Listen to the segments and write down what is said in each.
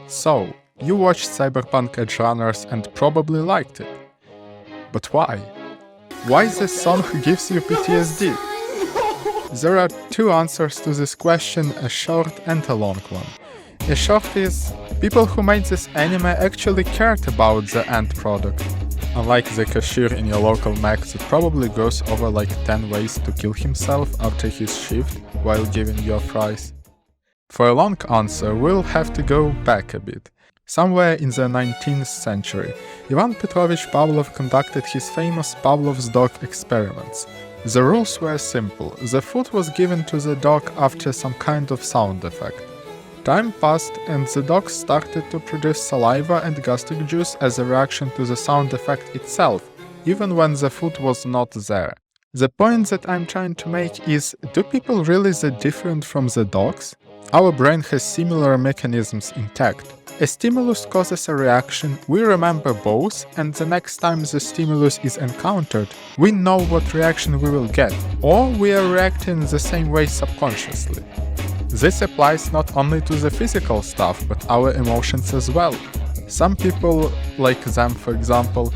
So, you watched Cyberpunk Edgerunners and probably liked it. But why? Why this song gives you PTSD? There are two answers to this question, a short and a long one. A short is, people who made this anime actually cared about the end product. Unlike the cashier in your local Mac that probably goes over like 10 ways to kill himself after his shift while giving you a prize. For a long answer, we'll have to go back a bit. Somewhere in the 19th century, Ivan Petrovich Pavlov conducted his famous Pavlov's dog experiments. The rules were simple. The food was given to the dog after some kind of sound effect. Time passed and the dog started to produce saliva and gastric juice as a reaction to the sound effect itself, even when the food was not there. The point that I'm trying to make is, do people really that different from the dogs? Our brain has similar mechanisms intact. A stimulus causes a reaction, we remember both, and the next time the stimulus is encountered, we know what reaction we will get, or we are reacting the same way subconsciously. This applies not only to the physical stuff, but our emotions as well. Some people, like them for example,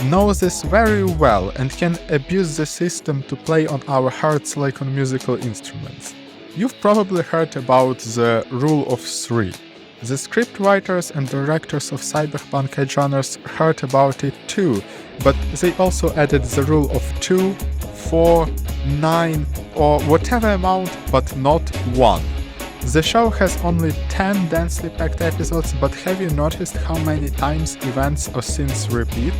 know this very well and can abuse the system to play on our hearts like on musical instruments. You've probably heard about the Rule of Three. The scriptwriters and directors of Cyberpunk Edgerunners heard about it too, but they also added the rule of 2, 4, 9 or whatever amount, but not 1. The show has only 10 densely packed episodes, but have you noticed how many times events or scenes repeat?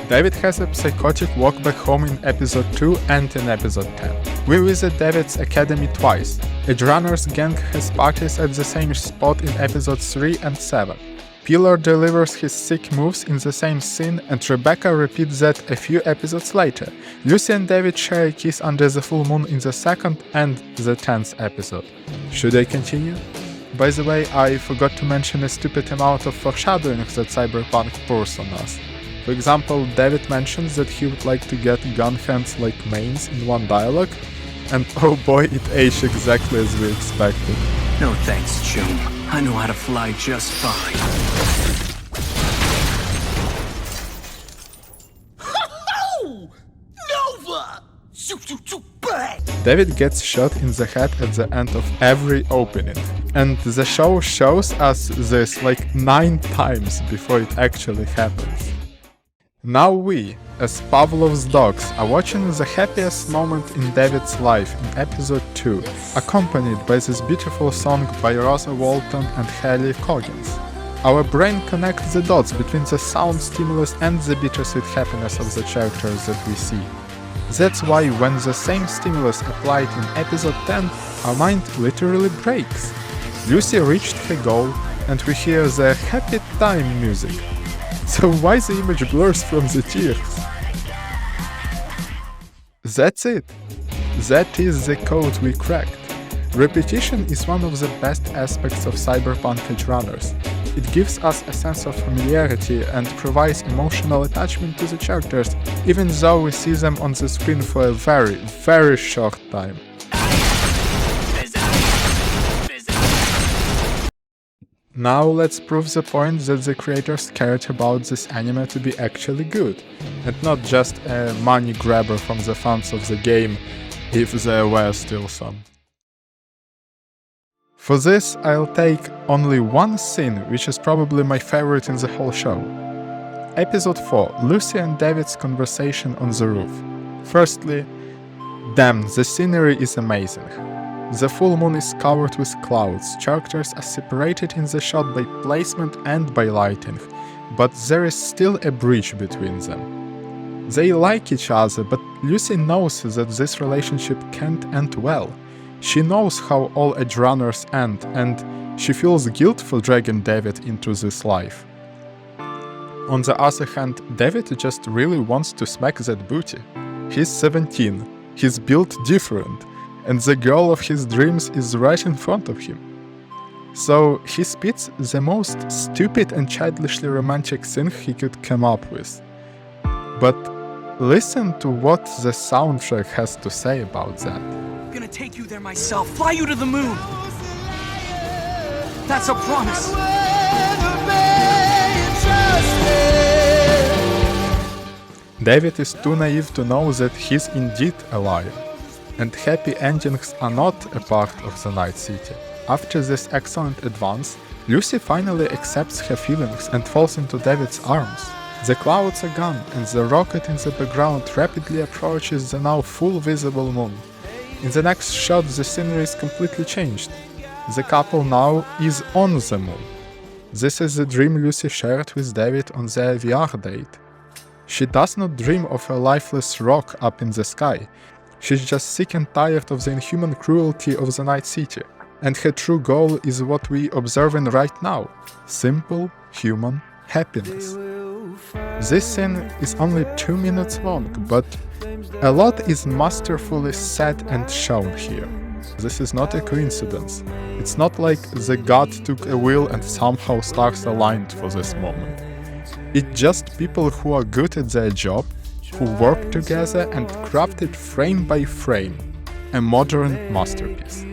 David has a psychotic walk back home in episode 2 and in episode 10. We visit David's academy twice. Edgerunners gang has parties at the same spot in episodes 3 and 7. Pillar delivers his sick moves in the same scene and Rebecca repeats that a few episodes later. Lucy and David share a kiss under the full moon in the 2nd and the 10th episode. Should I continue? By the way, I forgot to mention a stupid amount of foreshadowing that Cyberpunk pours on us. For example, David mentions that he would like to get gun hands like mains in one dialogue, and oh boy, it aged exactly as we expected. No thanks, chum. I know how to fly just fine. Nova! Bang! David gets shot in the head at the end of every opening, and the show shows us this like 9 times before it actually happens. Now we, as Pavlov's dogs, are watching the happiest moment in David's life in episode 2, accompanied by this beautiful song by Rosa Walton and Haley Coggins. Our brain connects the dots between the sound stimulus and the bittersweet happiness of the characters that we see. That's why when the same stimulus applied in episode 10, our mind literally breaks. Lucy reached her goal, and we hear the happy time music. So why the image blurs from the tears? That's it. That is the code we cracked. Repetition is one of the best aspects of Cyberpunk Edgerunners. It gives us a sense of familiarity and provides emotional attachment to the characters, even though we see them on the screen for a very, very short time. Now let's prove the point that the creators cared about this anime to be actually good, and not just a money grabber from the fans of the game, if there were still some. For this, I'll take only one scene, which is probably my favorite in the whole show. Episode 4, Lucy and David's conversation on the roof. Firstly, damn, the scenery is amazing. The full moon is covered with clouds, characters are separated in the shot by placement and by lighting, but there is still a bridge between them. They like each other, but Lucy knows that this relationship can't end well. She knows how all Edgerunners end, and she feels guilt for dragging David into this life. On the other hand, David just really wants to smack that booty. He's 17, he's built different, and the girl of his dreams is right in front of him. So he spits the most stupid and childishly romantic thing he could come up with. But listen to what the soundtrack has to say about that. I'm gonna take you there myself, fly you to the moon. That's a promise. David is too naive to know that he's indeed a liar. And happy endings are not a part of the Night City. After this excellent advance, Lucy finally accepts her feelings and falls into David's arms. The clouds are gone, and the rocket in the background rapidly approaches the now full visible moon. In the next shot, the scenery is completely changed. The couple now is on the moon. This is the dream Lucy shared with David on their VR date. She does not dream of a lifeless rock up in the sky. She's just sick and tired of the inhuman cruelty of the Night City. And her true goal is what we observing right now: simple, human happiness. This scene is only 2 minutes long, but a lot is masterfully said and shown here. This is not a coincidence. It's not like the god took a wheel and somehow stars aligned for this moment. It's just people who are good at their job, who work together and crafted frame by frame a modern masterpiece.